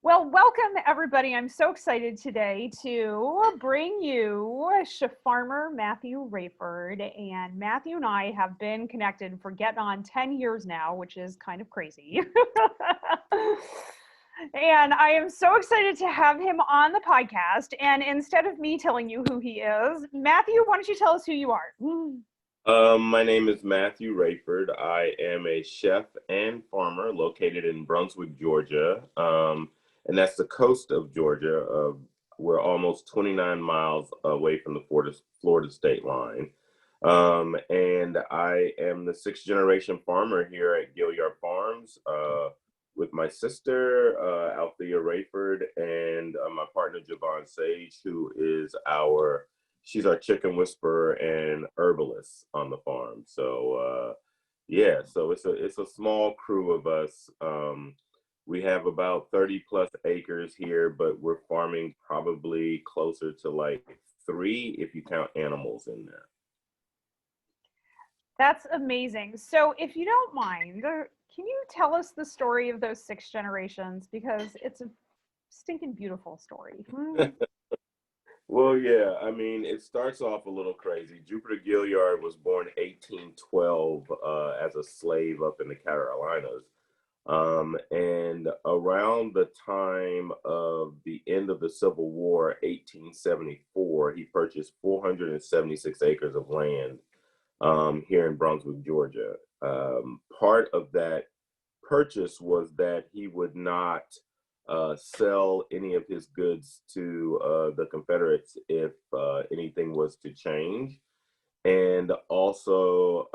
Well, welcome everybody. I'm so excited today to bring you CheFarmer Matthew Raiford. And Matthew and I have been connected for getting on 10 years now, which is kind of crazy. And I am so excited to have him on the podcast. And instead of me telling you who he is, Matthew, why don't you tell us who you are? My name is Matthew Raiford. I am a chef and farmer located in Brunswick, Georgia. And that's the coast of Georgia. We're almost 29 miles away from the Florida state line. And I am the sixth generation farmer here at Gillard Farms with my sister, Althea Raiford, and my partner, Javon Sage, who is she's our chicken whisperer and herbalist on the farm. So yeah, so it's a small crew of us. We have about 30 plus acres here, but we're farming probably closer to like 3 if you count animals in there. That's amazing. So if you don't mind, can you tell us the story of those 6 generations? Because it's a stinking beautiful story. Well, yeah, I mean, it starts off a little crazy. Jupiter Gillard was born 1812 as a slave up in the Carolinas. And around the time of the end of the Civil War, 1874, he purchased 476 acres of land here in Brunswick, Georgia. Part of that purchase was that he would not sell any of his goods to the Confederates if anything was to change. And also,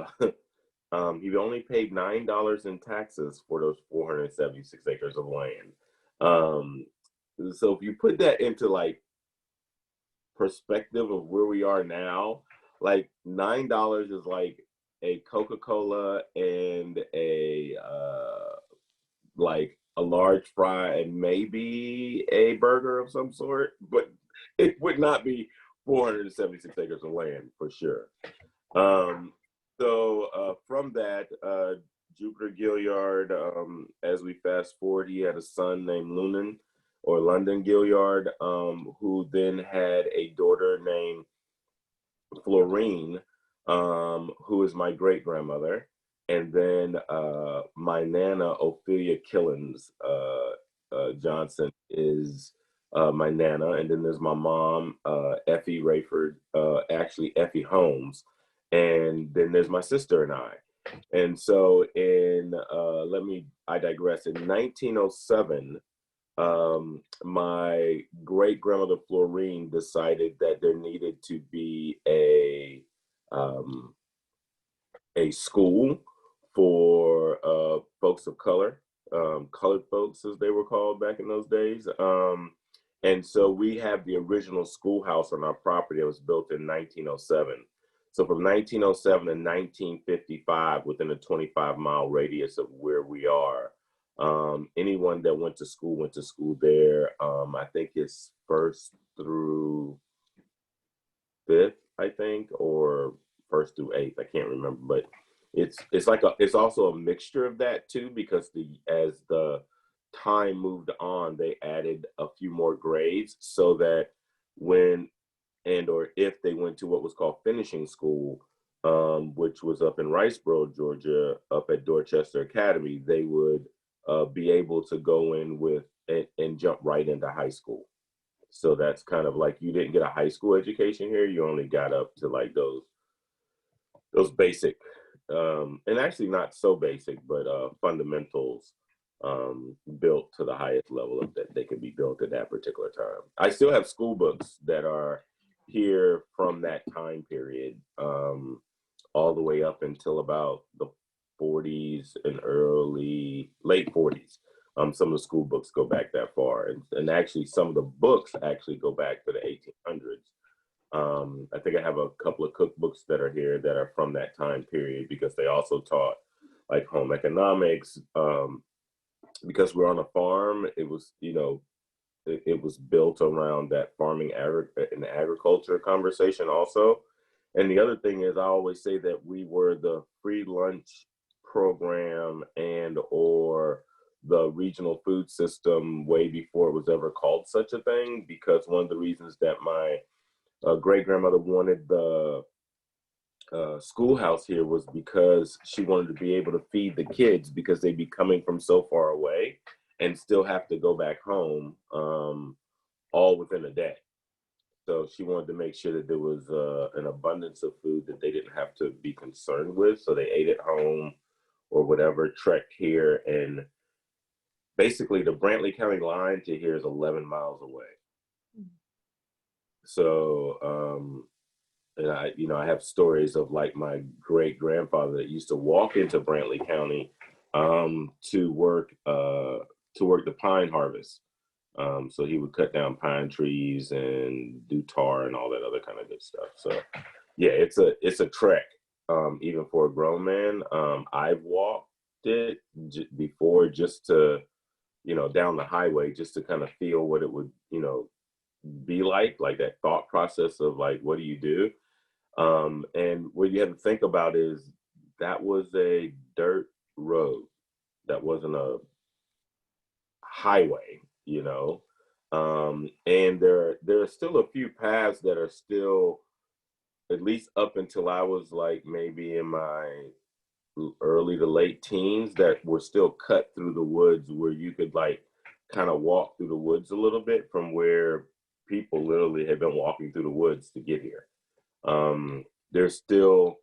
he only paid $9 in taxes for those 476 acres of land. So if you put that into like perspective of where we are now, like $9 is like a Coca-Cola and a like a large fry and maybe a burger of some sort, but it would not be 476 acres of land for sure. So from that, Jupiter Gillard, as we fast forward, he had a son named London Gillard, who then had a daughter named Florine, who is my great grandmother. And then my Nana, Ophelia Killens Johnson, is my Nana. And then there's my mom, Effie Raiford, actually Effie Holmes. And then there's my sister and I. And so I digress. In 1907, my great grandmother Florine decided that there needed to be a school for folks of color, colored folks as they were called back in those days. And so we have the original schoolhouse on our property that was built in 1907. So from 1907 to 1955, within a 25-mile radius of where we are, anyone that went to school there. I think it's first through 5th, I think, or first through 8th. I can't remember, but it's also a mixture of that too, because as the time moved on, they added a few more grades so that when or if they went to what was called finishing school, which was up in Riceboro, Georgia, up at Dorchester Academy, they would be able to go in with and jump right into high school. So that's kind of like, you didn't get a high school education here, you only got up to like those basic, and actually not so basic, but fundamentals built to the highest level that they can be built at that particular time. I still have school books that are here from that time period, all the way up until about the 40s and late 40s. Some of the school books go back that far, and actually some of the books actually go back to the 1800s. I think I have a couple of cookbooks that are here that are from that time period, because they also taught like home economics. Because we're on a farm, it was, it was built around that farming and agriculture conversation also. And the other thing is, I always say that we were the free lunch program and or the regional food system way before it was ever called such a thing, because one of the reasons that my great grandmother wanted the schoolhouse here was because she wanted to be able to feed the kids, because they'd be coming from so far away and still have to go back home all within a day. So she wanted to make sure that there was an abundance of food that they didn't have to be concerned with. So they ate at home or whatever, trekked here. And basically the Brantley County line to here is 11 miles away. So, and I have stories of like my great grandfather that used to walk into Brantley County to work the pine harvest. So he would cut down pine trees and do tar and all that other kind of good stuff. So yeah, it's a trek, even for a grown man. I've walked it before, just to, down the highway, just to kind of feel what it would, be like that thought process of like, what do you do? And what you have to think about is that was a dirt road. That wasn't a highway, and there are still a few paths that are still, at least up until I was like maybe in my early to late teens, that were still cut through the woods, where you could like kind of walk through the woods a little bit from where people literally had been walking through the woods to get here. There's still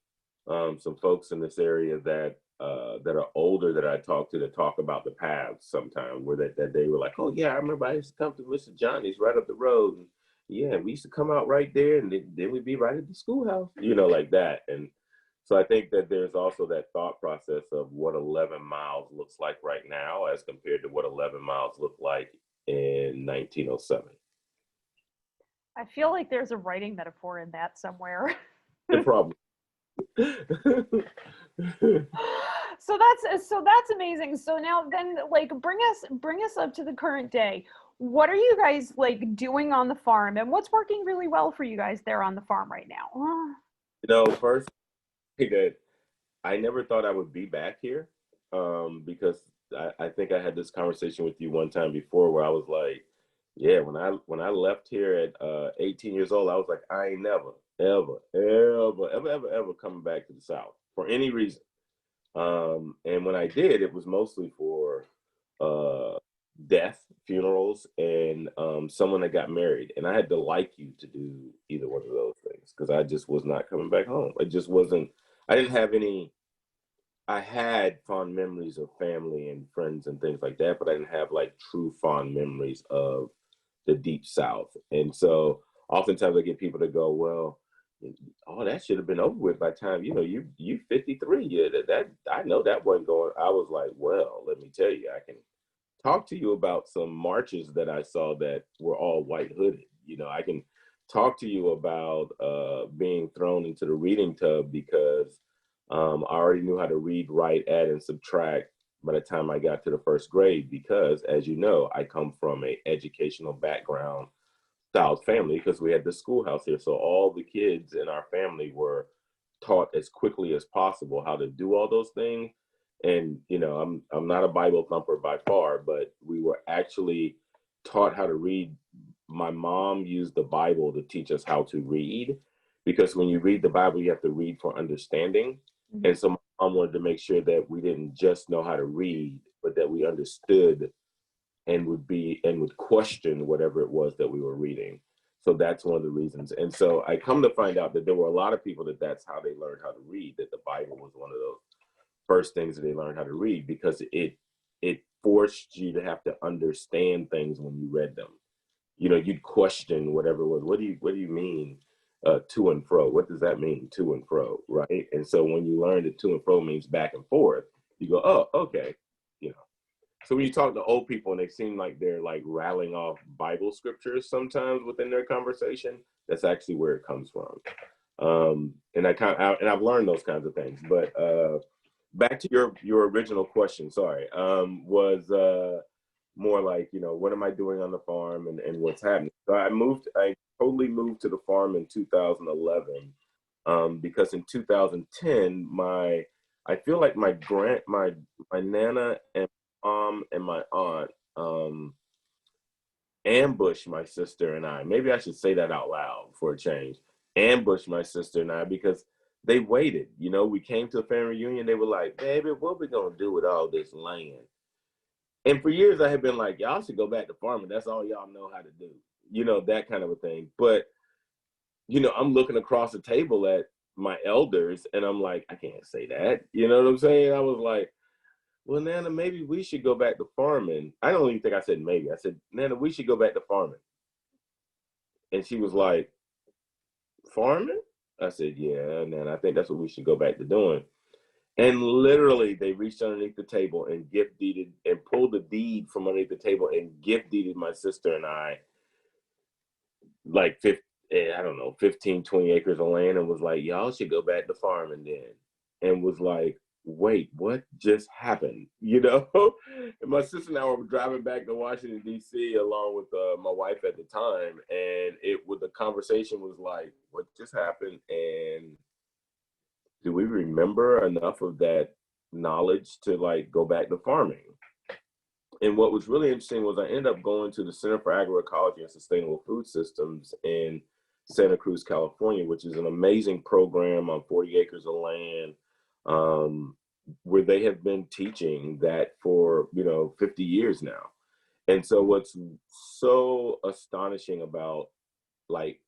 some folks in this area that are older that I talk to, that talk about the paths sometimes, where that they were like, oh yeah, I remember I used to come to Mr. Johnny's right up the road. And yeah, we used to come out right there, and then we'd be right at the schoolhouse, like that. And so I think that there's also that thought process of what 11 miles looks like right now as compared to what 11 miles looked like in 1907. I feel like there's a writing metaphor in that somewhere. The problem. So that's amazing. So now then, like, bring us up to the current day. What are you guys like doing on the farm, and what's working really well for you guys there on the farm right now? First, that I never thought I would be back here, because I think I had this conversation with you one time before, where I was like, yeah, when I left here at 18 years old, I was like, I ain't never, ever, ever, ever, ever, ever coming back to the South for any reason. And when I did, it was mostly for death, funerals, and someone that got married. And I had to like you to do either one of those things, because I just was not coming back home. It just wasn't, I didn't have any, I had fond memories of family and friends and things like that, but I didn't have like true fond memories of the deep South. And so oftentimes I get people to go, well, oh, that should have been over with by the time, you 53. Yeah, that I know that wasn't going. I was like, well, let me tell you, I can talk to you about some marches that I saw that were all white hooded. I can talk to you about being thrown into the reading tub because I already knew how to read, write, add, and subtract by the time I got to the first grade, because, as you know, I come from a educational background styled family, because we had the schoolhouse here. So all the kids in our family were taught as quickly as possible how to do all those things. And I'm not a Bible thumper by far, but we were actually taught how to read. My mom used the Bible to teach us how to read, because when you read the Bible, you have to read for understanding. Mm-hmm. And so my mom wanted to make sure that we didn't just know how to read, but that we understood and would question whatever it was that we were reading. So that's one of the reasons. And so I come to find out that there were a lot of people that's how they learned how to read, that the Bible was one of those first things that they learned how to read, because it forced you to have to understand things when you read them. You'd question whatever it was. What do you mean to and fro? What does that mean, to and fro, right? And so when you learn that to and fro means back and forth, you go, oh, okay. So when you talk to old people and they seem like they're like rattling off Bible scriptures sometimes within their conversation, that's actually where it comes from. And I've learned those kinds of things. But back to your original question, sorry, was more like, what am I doing on the farm and what's happening? So I totally moved to the farm in 2011, because in 2010, I feel like my nana and and my aunt ambushed my sister and I. Maybe I should say that out loud for a change. Ambushed my sister and I because they waited. You know, we came to a family reunion. They were like, baby, what we going to do with all this land? And for years I had been like, y'all should go back to farming. That's all y'all know how to do. You know, that kind of a thing. But, you know, I'm looking across the table at my elders and I'm like, I can't say that. You know what I'm saying? I was like, well, Nana, maybe we should go back to farming. I don't even think I said maybe. I said, Nana, we should go back to farming. And she was like, farming? I said, yeah, Nana, I think that's what we should go back to doing. And literally, they reached underneath the table and gift deeded and pulled the deed from underneath the table and gift deeded my sister and I like 15, 20 acres of land and was like, y'all should go back to farming then. And was like, wait, what just happened? You know? And my sister and I were driving back to Washington, D.C. along with my wife at the time. And the conversation was like, what just happened? And do we remember enough of that knowledge to like go back to farming? And what was really interesting was I ended up going to the Center for Agroecology and Sustainable Food Systems in Santa Cruz, California, which is an amazing program on 40 acres of land, where they have been teaching that for, 50 years now. And so what's so astonishing about like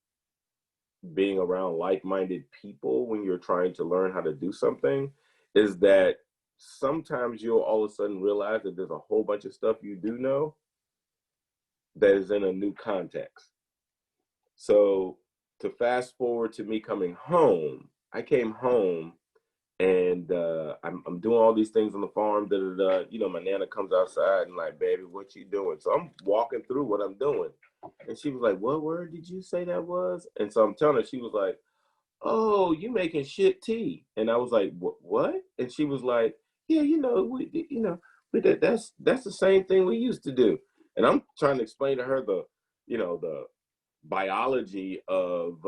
being around like-minded people when you're trying to learn how to do something is that sometimes you'll all of a sudden realize that there's a whole bunch of stuff you do know that is in a new context. So to fast forward to me coming home, I came home and I'm doing all these things on the farm. My Nana comes outside and like, baby, what you doing? So I'm walking through what I'm doing. And she was like, what word did you say that was? And so I'm telling her, she was like, oh, you making shit tea. And I was like, what? And she was like, yeah, that's the same thing we used to do. And I'm trying to explain to her the biology of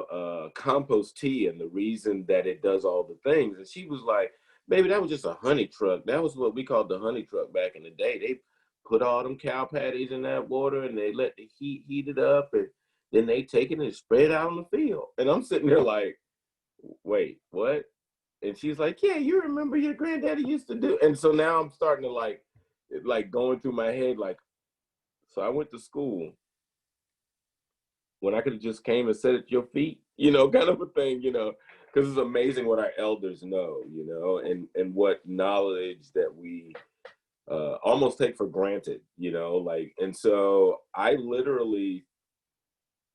compost tea and the reason that it does all the things. And she was like, baby, that was just a honey truck. That was what we called the honey truck back in the day. They put all them cow patties in that water and they let the heat it up, and then they take it and spread it out in the field. And I'm sitting there like, wait, what? And she's like, yeah, you remember your granddaddy used to do. And so now I'm starting to like going through my head, like, so I went to school when I could have just came and sat at your feet, kind of a thing, because it's amazing what our elders know, and what knowledge that we almost take for granted, and so I literally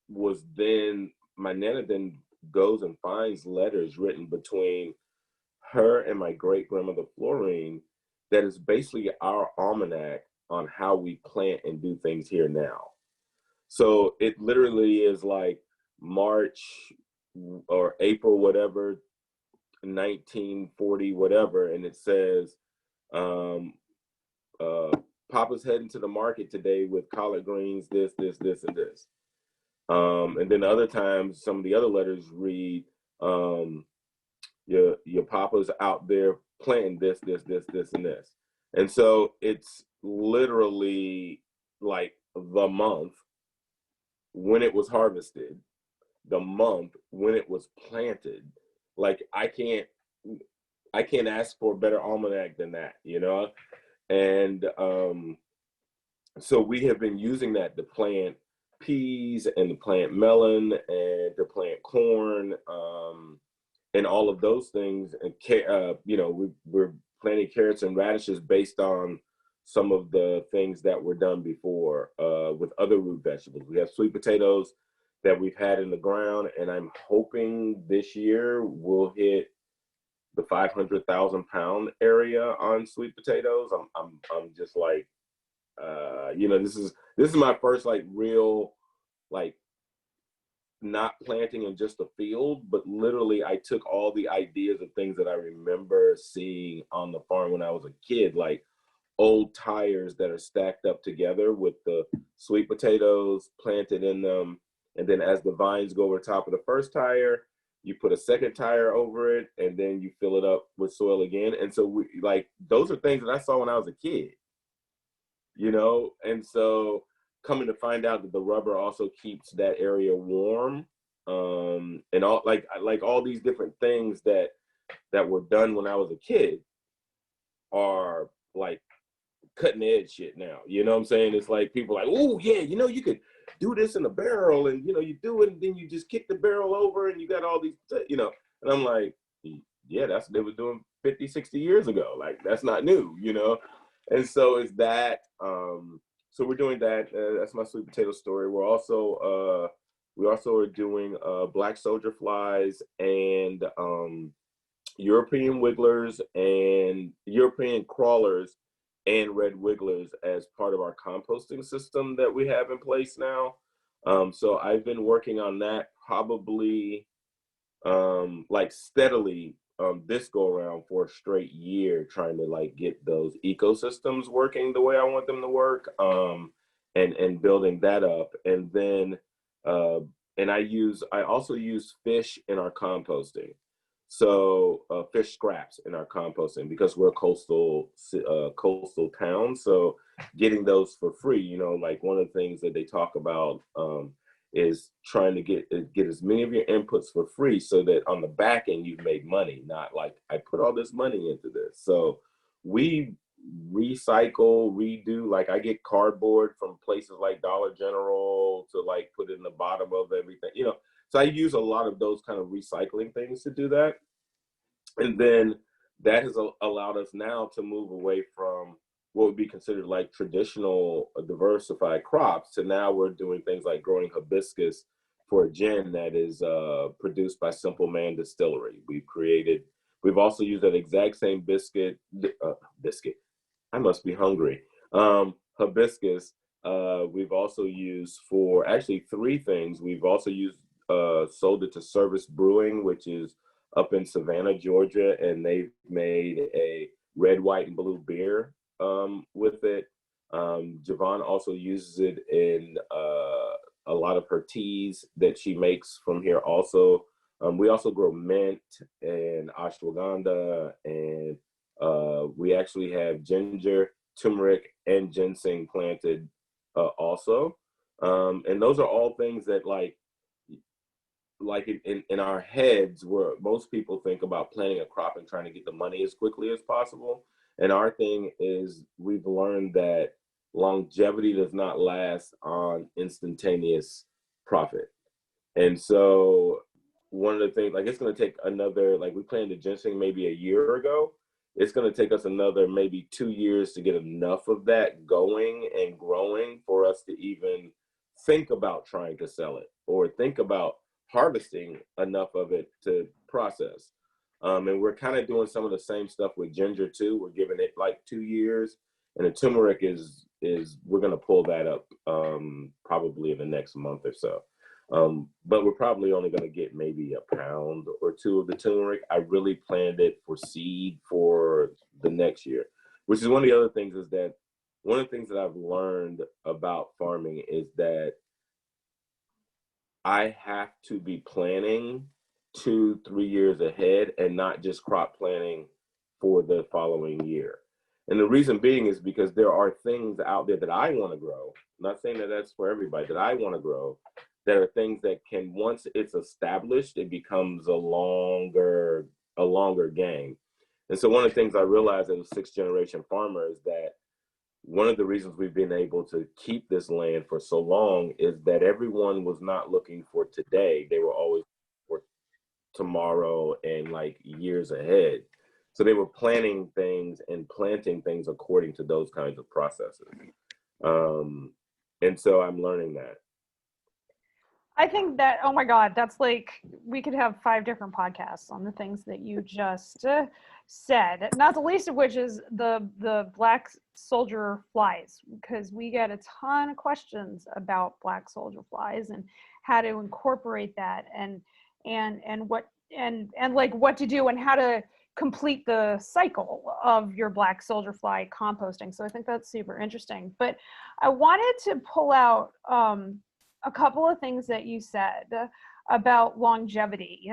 my Nana then goes and finds letters written between her and my great grandmother Florine that is basically our almanac on how we plant and do things here now. So it literally is like March or April, whatever, 1940, whatever. And it says, Papa's heading to the market today with collard greens, this, and this. And then other times, some of the other letters read, your Papa's out there planting this, and this. And so it's literally like the month when it was harvested, the month when it was planted. Like I can't ask for a better almanac than that, And so we have been using that to plant peas and to plant melon and to plant corn, and all of those things. And we're planting carrots and radishes based on some of the things that were done before with other root vegetables. We have sweet potatoes that we've had in the ground, and I'm hoping this year we'll hit the 500,000 pound area on sweet potatoes. I'm just like, this is my first like real like not planting in just a field, but literally I took all the ideas of things that I remember seeing on the farm when I was a kid, like old tires that are stacked up together with the sweet potatoes planted in them. And then as the vines go over top of the first tire, you put a second tire over it, and then you fill it up with soil again. And so those are things that I saw when I was a kid. you know? And so coming to find out that the rubber also keeps that area warm, and all like all these different things that were done when I was a kid are like cutting edge shit now. You know what I'm saying? It's like people are like, oh yeah, you know, you could do this in a barrel, and you know, you do it and then you just kick the barrel over and you got all these, you know, and I'm like, yeah, that's what they were doing 50, 60 years ago. Like that's not new, you know? And so it's that, so we're doing that. That's my sweet potato story. We also are doing black soldier flies and European wigglers and European crawlers and red wigglers as part of our composting system that we have in place now. So I've been working on that probably like steadily this go around for a straight year, trying to like get those ecosystems working the way I want them to work, and building that up. And then and I also use fish in our composting. So fish scraps in our composting because we're a coastal town. So getting those for free, you know, like one of the things that they talk about is trying to get as many of your inputs for free so that on the back end you've made money, not like I put all this money into this. So we recycle, redo, like I get cardboard from places like Dollar General to like put it in the bottom of everything, you know. So I use a lot of those kind of recycling things to do that. And then that has allowed us now to move away from what would be considered like traditional diversified crops to now we're doing things like growing hibiscus for a gin that is produced by Simple Man Distillery. We've also used that exact same biscuit. I must be hungry. Hibiscus, we've also used for actually three things. We've also sold it to Service Brewing, which is up in Savannah, Georgia, and they've made a red, white, and blue beer with it. Javon also uses it in a lot of her teas that she makes from here also. We also grow mint and ashwagandha, and we actually have ginger, turmeric, and ginseng planted also. And those are all things that like in our heads where most people think about planting a crop and trying to get the money as quickly as possible. And our thing is we've learned that longevity does not last on instantaneous profit. And so one of the things, like it's going to take another, like we planted ginseng maybe a year ago. It's going to take us another maybe 2 years to get enough of that going and growing for us to even think about trying to sell it or think about harvesting enough of it to process. And we're kind of doing some of the same stuff with ginger too. We're giving it like 2 years, and the turmeric is we're going to pull that up probably in the next month or so. But we're probably only going to get maybe a pound or two of the turmeric. I really planned it for seed for the next year, which is one of the other things is that one of the things that I've learned about farming is that I have to be planning 2-3 years ahead and not just crop planning for the following year. And the reason being is because there are things out there that I want to grow. I'm not saying that that's for everybody, that I want to grow. There are things that can, once it's established, it becomes a longer game. And so one of the things I realized as a 6th generation farmer is that one of the reasons we've been able to keep this land for so long is that everyone was not looking for today. They were always for tomorrow and like years ahead. So they were planning things and planting things according to those kinds of processes. And so I'm learning that. I think that, oh my God, that's like, we could have 5 different podcasts on the things that you just said, not the least of which is the black soldier flies, because we get a ton of questions about black soldier flies and how to incorporate that and what, and like what to do and how to complete the cycle of your black soldier fly composting. So I think that's super interesting. But I wanted to pull out a couple of things that you said about longevity,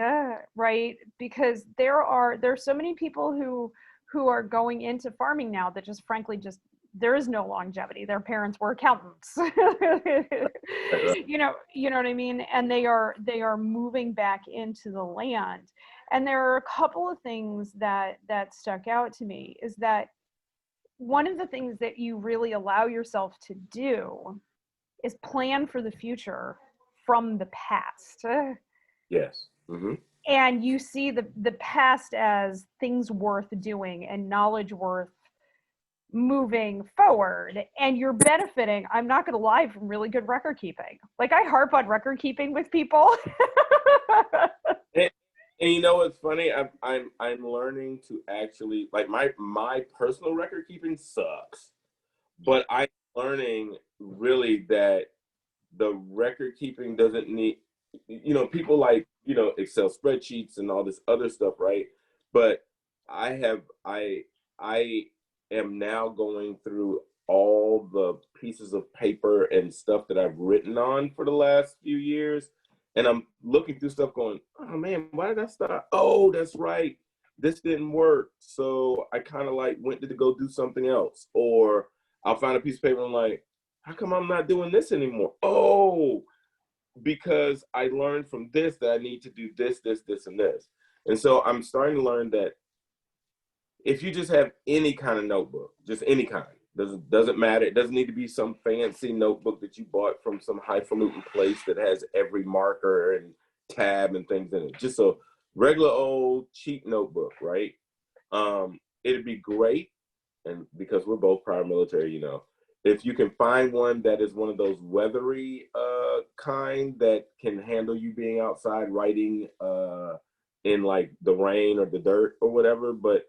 right? Because there's so many people who are going into farming now that just frankly just there is no longevity. Their parents were accountants. Right, right. You know what I mean? And they are moving back into the land. And there are a couple of things that stuck out to me is that one of the things that you really allow yourself to do is plan for the future from the past. Yes. Mm-hmm. And you see the past as things worth doing and knowledge worth moving forward, and you're benefiting, I'm not going to lie, from really good record keeping. Like, I harp on record keeping with people. And, and you know what's funny? I'm learning to actually, like, my personal record keeping sucks, but I'm learning really that the record keeping doesn't need, people like, Excel spreadsheets and all this other stuff, right? But I am now going through all the pieces of paper and stuff that I've written on for the last few years. And I'm looking through stuff going, oh man, why did I stop? Oh, that's right. This didn't work. So I kind of like went to go do something else. Or I'll find a piece of paper and I'm like, how come I'm not doing this anymore? Oh, because I learned from this that I need to do this, this, this, and this. And so I'm starting to learn that if you just have any kind of notebook, just any kind, doesn't matter. It doesn't need to be some fancy notebook that you bought from some highfalutin place that has every marker and tab and things in it. Just a regular old cheap notebook, right? It'd be great, and because we're both prior military, if you can find one that is one of those weathery kind that can handle you being outside writing in like the rain or the dirt or whatever. But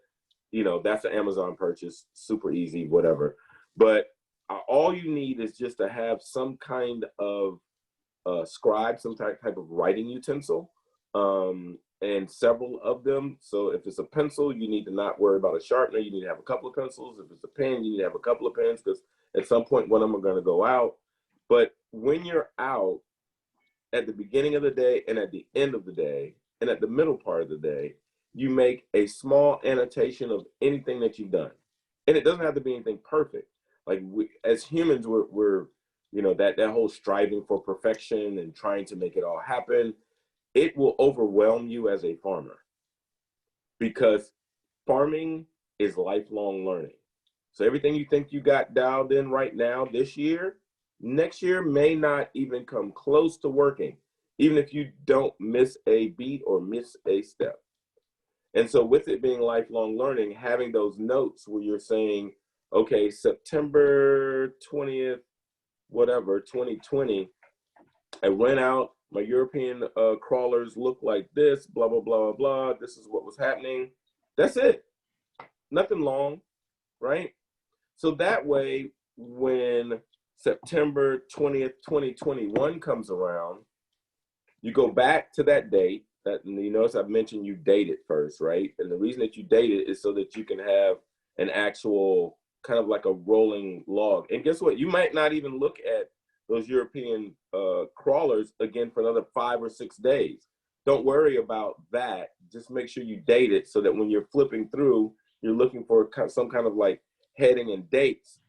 that's an Amazon purchase, super easy, whatever. But all you need is just to have some kind of scribe, some type of writing utensil, and several of them. So if it's a pencil, you need to not worry about a sharpener. You need to have a couple of pencils. If it's a pen, you need to have a couple of pens, because at some point one of them are going to go out. But when you're out at the beginning of the day and at the end of the day and at the middle part of the day, you make a small annotation of anything that you've done. And it doesn't have to be anything perfect. Like as humans, we're that whole striving for perfection and trying to make it all happen, it will overwhelm you as a farmer, because farming is lifelong learning. So everything you think you got dialed in right now this year, next year may not even come close to working, even if you don't miss a beat or miss a step. And so with it being lifelong learning, having those notes where you're saying, okay, September 20th, whatever, 2020, I went out, my European crawlers look like this, blah, blah, blah, blah, blah. This is what was happening. That's it. Nothing long, right? So that way, when September 20th, 2021 comes around, you go back to that date. That, you notice I've mentioned you date it first, right? And the reason that you date it is so that you can have an actual kind of like a rolling log. And guess what? You might not even look at those European crawlers again for another 5 or 6 days. Don't worry about that. Just make sure you date it so that when you're flipping through, you're looking for some kind of like heading and dates.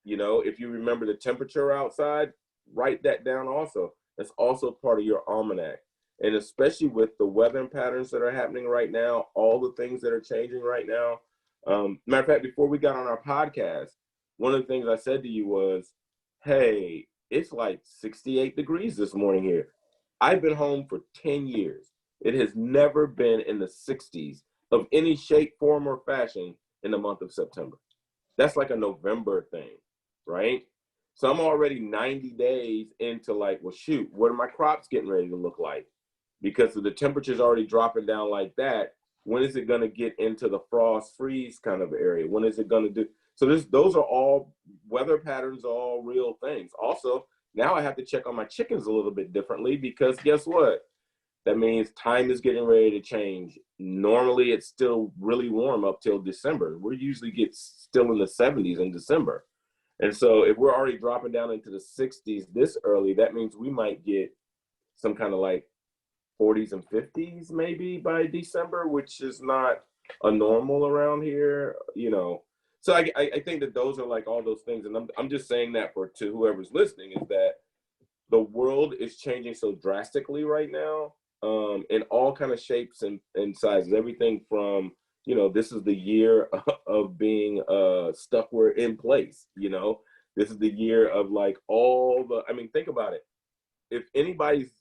If you remember the temperature outside, write that down also. That's also part of your almanac. And especially with the weather patterns that are happening right now, all the things that are changing right now. Matter of fact, before we got on our podcast, one of the things I said to you was, hey, it's like 68 degrees this morning here. I've been home for 10 years. It has never been in the 60s of any shape, form, or fashion in the month of September. That's like a November thing, right? So I'm already 90 days into like, well, shoot, what are my crops getting ready to look like? Because of the temperatures already dropping down like that, when is it going to get into the frost freeze kind of area? When is it going to do? So those are all weather patterns, all real things. Also, now I have to check on my chickens a little bit differently, because guess what? That means time is getting ready to change. Normally, it's still really warm up till December. We usually get still in the 70s in December. And so if we're already dropping down into the 60s this early, that means we might get some kind of like 40s and 50s maybe by December, which is not a normal around here, So I think that those are like all those things, and I'm just saying that to whoever's listening, is that the world is changing so drastically right now, in all kind of shapes and sizes. Everything from, this is the year of being stuck we're in place. This is the year of like think about it. If anybody's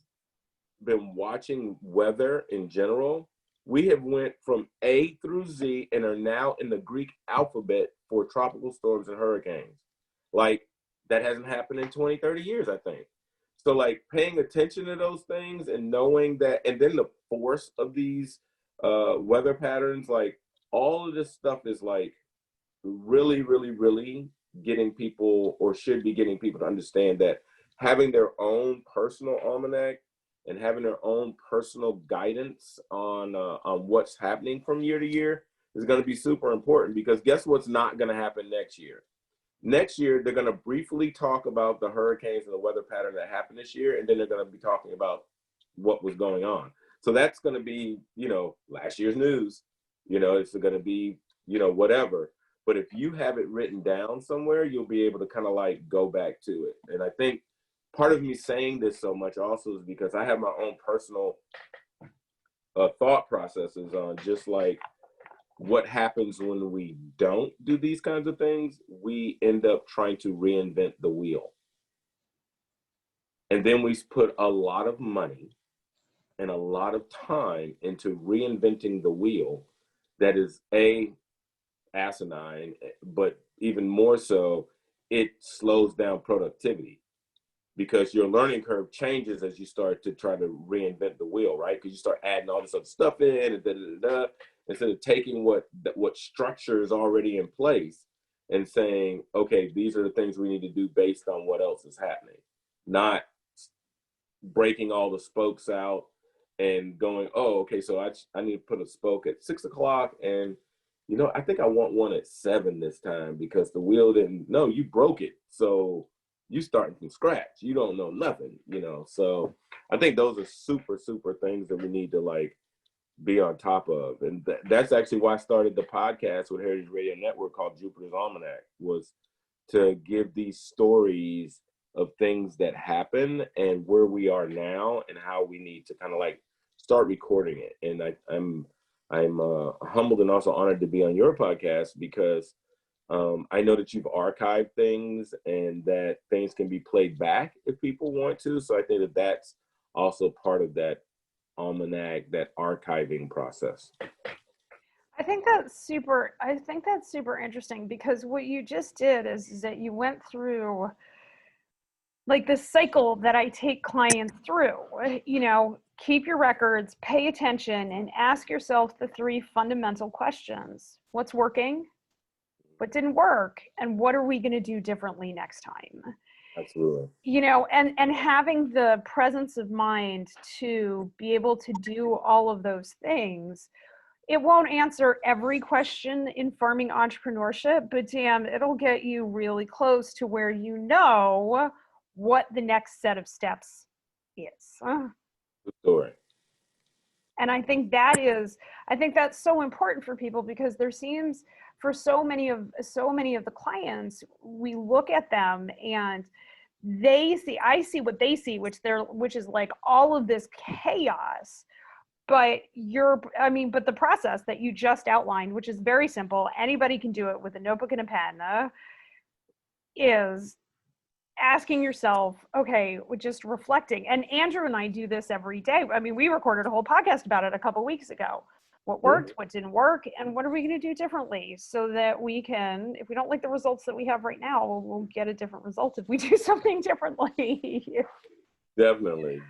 been watching weather in general, we have went from A through Z and are now in the Greek alphabet for tropical storms and hurricanes. Like, that hasn't happened in 20, 30 years, I think. So like paying attention to those things and knowing that, and then the force of these weather patterns, like all of this stuff is like really, really, really getting people, or should be getting people, to understand that having their own personal almanac and having their own personal guidance on what's happening from year to year is going to be super important, because guess what's not going to happen next year? Next year, they're going to briefly talk about the hurricanes and the weather pattern that happened this year, and then they're going to be talking about what was going on. So that's going to be, last year's news. It's going to be, whatever. But if you have it written down somewhere, you'll be able to kind of like go back to it. And I think part of me saying this so much also is because I have my own personal thought processes on just like what happens when we don't do these kinds of things. We end up trying to reinvent the wheel. And then we put a lot of money and a lot of time into reinventing the wheel that is asinine, but even more so, it slows down productivity, because your learning curve changes as you start to try to reinvent the wheel, right? Because you start adding all this other stuff in, and instead of taking what structure is already in place and saying, okay, these are the things we need to do based on what else is happening, not breaking all the spokes out and going, oh, okay, so I need to put a spoke at 6 o'clock, and I think I want one at 7 this time because the wheel didn't. No, you broke it, so you starting from scratch. You don't know nothing, So I think those are super, super things that we need to like be on top of, and that's actually why I started the podcast with Heritage Radio Network called Jupiter's Almanac, was to give these stories of things that happen and where we are now and how we need to kind of like start recording it. And I'm humbled and also honored to be on your podcast, because I know that you've archived things and that things can be played back if people want to. So I think that that's also part of that almanac, that archiving process. I think that's super interesting, because what you just did is that you went through like this cycle that I take clients through. Keep your records, pay attention, and ask yourself the 3 fundamental questions. What's working? What didn't work? And what are we going to do differently next time? Absolutely. And having the presence of mind to be able to do all of those things. It won't answer every question in farming entrepreneurship, but damn, it'll get you really close to where you know what the next set of steps is. Good story. And I think that's so important for people, because there seems, for so many of the clients, we look at them and I see what they see, which is like all of this chaos. But the process that you just outlined, which is very simple, anybody can do it with a notebook and a pen, is asking yourself, okay, just reflecting. And Andrew and I do this every day. We recorded a whole podcast about it a couple weeks ago. What worked, what didn't work, and what are we going to do differently, so that we can, if we don't like the results that we have right now, we'll get a different result if we do something differently. Definitely.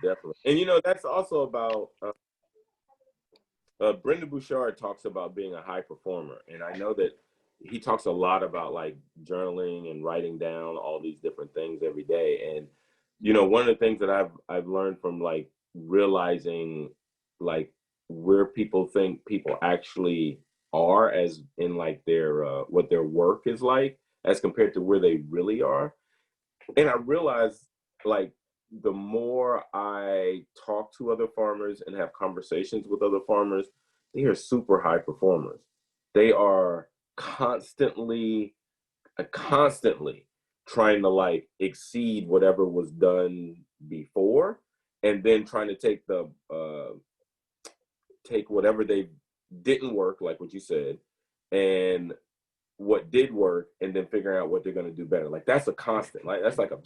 And that's also about Brendan Bouchard talks about being a high performer, and I know that he talks a lot about like journaling and writing down all these different things every day. And one of the things that I've learned from like realizing like where people think people actually are, as in like their what their work is like as compared to where they really are. And I realized, like, the more I talk to other farmers and have conversations with other farmers, they are super high performers. They are constantly trying to like exceed whatever was done before, and then trying to take whatever they didn't work, like what you said, and what did work, and then figuring out what they're going to do better. Like that's a constant, like that's like a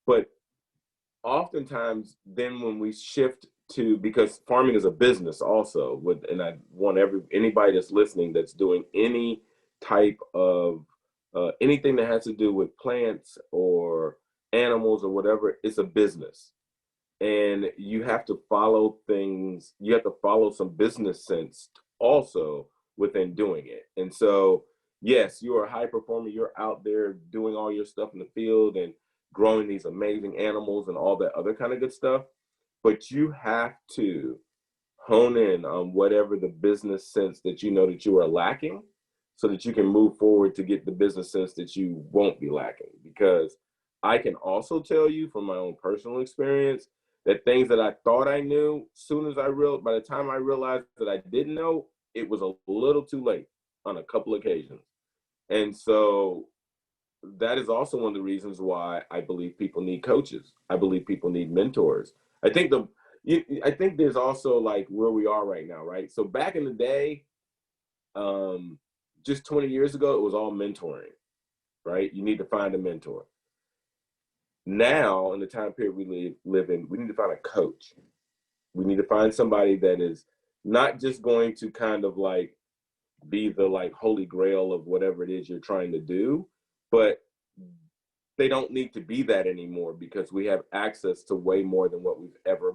but oftentimes then when we shift to, because farming is a business also with, and I want anybody that's listening that's doing any type of anything that has to do with plants or animals or whatever, it's a business, and you have to follow things, you have to follow some business sense also within doing it. And so yes, you're a high performer, you're out there doing all your stuff in the field and growing these amazing animals and all that other kind of good stuff, but you have to hone in on whatever the business sense that you know that you are lacking, so that you can move forward to get the business sense that you won't be lacking. Because I can also tell you from my own personal experience that things that I thought I knew, by the time I realized that I didn't know, it was a little too late on a couple occasions. And so that is also one of the reasons why I believe people need coaches. I believe people need mentors. I think I think there's also like where we are right now, right? So back in the day, just 20 years ago, it was all mentoring, right? You need to find a mentor. Now, in the time period we live in, we need to find a coach. We need to find somebody that is not just going to kind of like be the like holy grail of whatever it is you're trying to do, but they don't need to be that anymore, because we have access to way more than what we've ever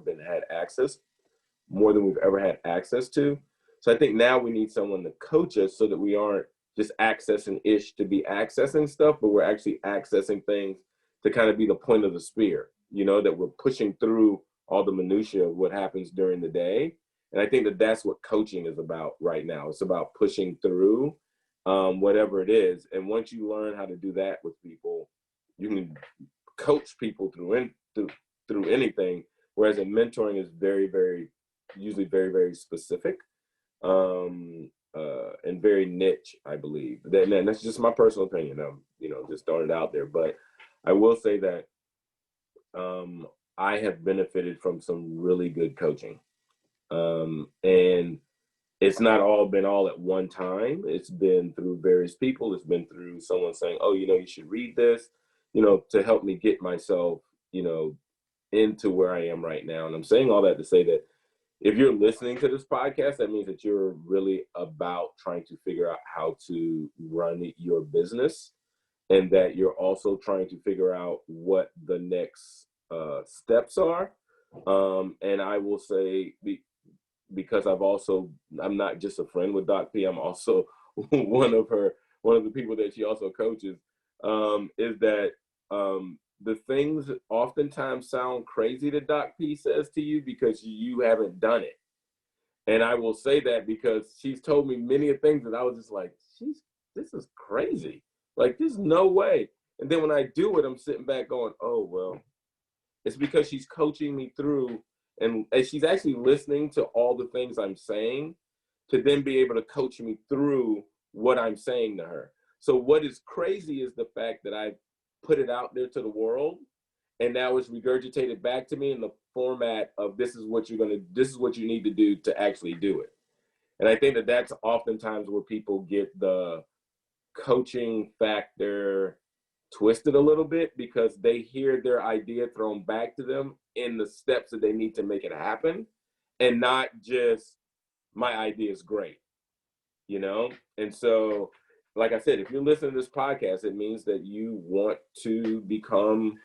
more than we've ever had access to. So I think now we need someone to coach us so that we aren't just accessing ish to be accessing stuff, but we're actually accessing things to kind of be the point of the spear, that we're pushing through all the minutia of what happens during the day. And I think that that's what coaching is about right now. It's about pushing through whatever it is. And once you learn how to do that with people, you can coach people through anything. Whereas in mentoring is usually very, very specific and very niche, I believe. And that's just my personal opinion. I'm, just throwing it out there. But I will say that I have benefited from some really good coaching. And it's not all been all at one time. It's been through various people. It's been through someone saying, oh, you should read this, to help me get myself, into where I am right now. And I'm saying all that to say that if you're listening to this podcast, that means that you're really about trying to figure out how to run your business, and that you're also trying to figure out what the next steps are. And I will say, because I'm not just a friend with Doc P, I'm also one of the people that she also coaches, is that the things oftentimes sound crazy that Doc P says to you because you haven't done it. And I will say that because she's told me many things that I was just like, this is crazy. Like, there's no way. And then when I do it, I'm sitting back going, oh, well, it's because she's coaching me through, and she's actually listening to all the things I'm saying to then be able to coach me through what I'm saying to her. So what is crazy is the fact that I put it out there to the world, and now it's regurgitated back to me in the format of this is what you need to do to actually do it. And I think that that's oftentimes where people get the coaching factor twisted a little bit, because they hear their idea thrown back to them in the steps that they need to make it happen, and not just my idea is great, And so, like I said, if you're listening to this podcast, it means that you want to become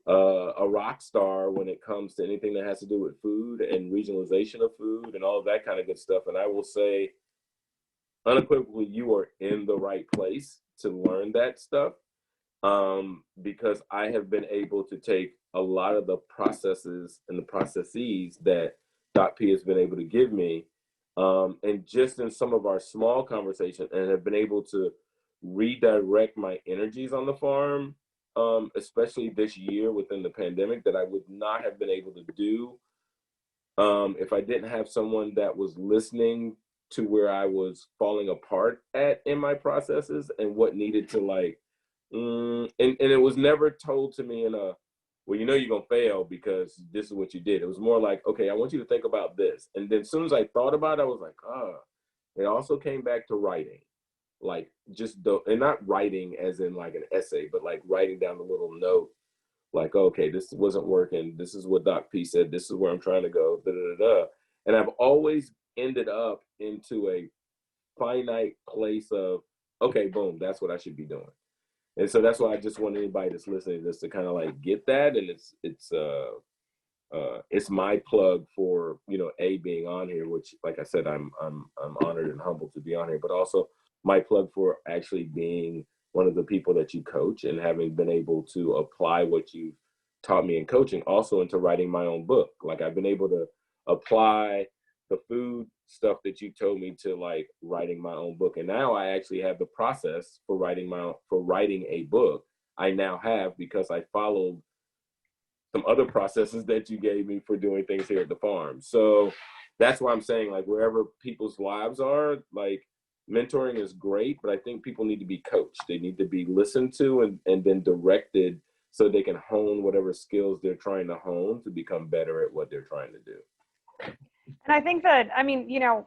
a rock star when it comes to anything that has to do with food and regionalization of food and all of that kind of good stuff. And I will say unequivocally, you are in the right place to learn that stuff, because I have been able to take a lot of the processes and the processes that Doc P has been able to give me, and just in some of our small conversations, and have been able to redirect my energies on the farm, especially this year within the pandemic, that I would not have been able to do if I didn't have someone that was listening to where I was falling apart in my processes and what needed to like, and it was never told to me in a, well, you know, you're going to fail because this is what you did. It was more like, okay, I want you to think about this. And then as soon as I thought about it, I was like, it also came back to writing, like and not writing as in like an essay, but like writing down a little note, like, okay, this wasn't working. This is what Doc P said. This is where I'm trying to go. Da, da, da, da. And I've always ended up into a finite place of, okay, boom, that's what I should be doing. And so that's why I just want anybody that's listening just to kind of like get that. And it's my plug for, you know, being on here, which, like I said, I'm honored and humbled to be on here, but also my plug for actually being one of the people that you coach and having been able to apply what you've taught me in coaching also into writing my own book. Like I've been able to apply the food stuff that you told me to like writing my own book. And now I actually have the process for writing a book. I now have, because I followed some other processes that you gave me for doing things here at the farm. So that's why I'm saying, like, wherever people's lives are, like, mentoring is great, but I think people need to be coached. They need to be listened to and then directed so they can hone whatever skills they're trying to hone to become better at what they're trying to do. And I think that, I mean, you know,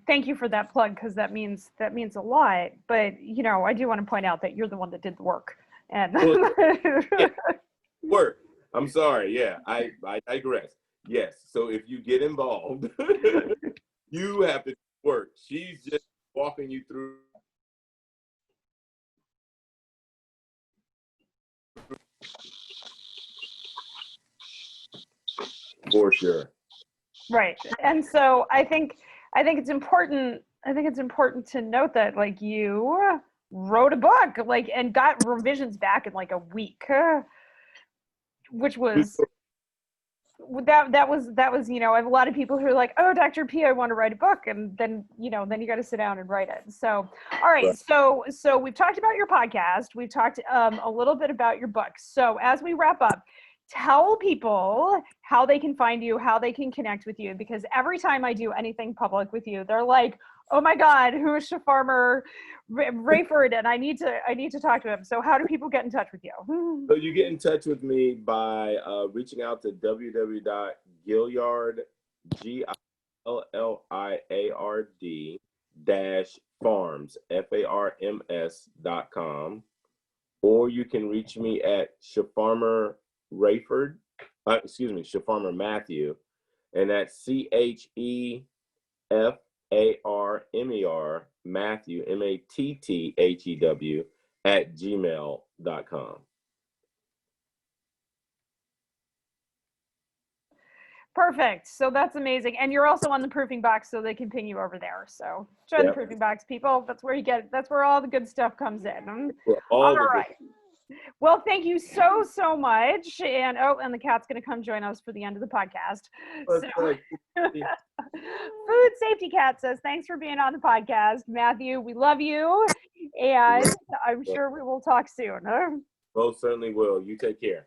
thank you for that plug, because that means a lot. But, you know, I do want to point out that you're the one that did the work. And work. I'm sorry. Yeah, I digress. Yes. So if you get involved, you have to work. She's just walking you through. For sure. Right. And so I think it's important to note that, like, you wrote a book, like, and got revisions back in like a week, which was that was, you know, I have a lot of people who are like, oh, Dr. P, I want to write a book. And then, you know, then you got to sit down and write it. So, all right. So we've talked about your podcast. We've talked a little bit about your book. So as we wrap up, tell people how they can find you, how they can connect with you, because every time I do anything public with you, they're like, oh my God, who is CheFarmer Raiford? And I need to talk to him. So how do people get in touch with you? So you get in touch with me by reaching out to www.Gillard, GILLIARD -farms, or you can reach me at CheFarmer Raiford, CheFarmer Matthew, and that's CheFarmer Matthew, MATTHEW @gmail.com. Perfect. So that's amazing. And you're also on the proofing box, so they can ping you over there. So join the proofing box, people. That's where all the good stuff comes in. All right. Well, thank you so much. And and the cat's going to come join us for the end of the podcast. So, Food Safety Cat says, thanks for being on the podcast, Matthew. We love you. And I'm sure we will talk soon. Most certainly will. You take care.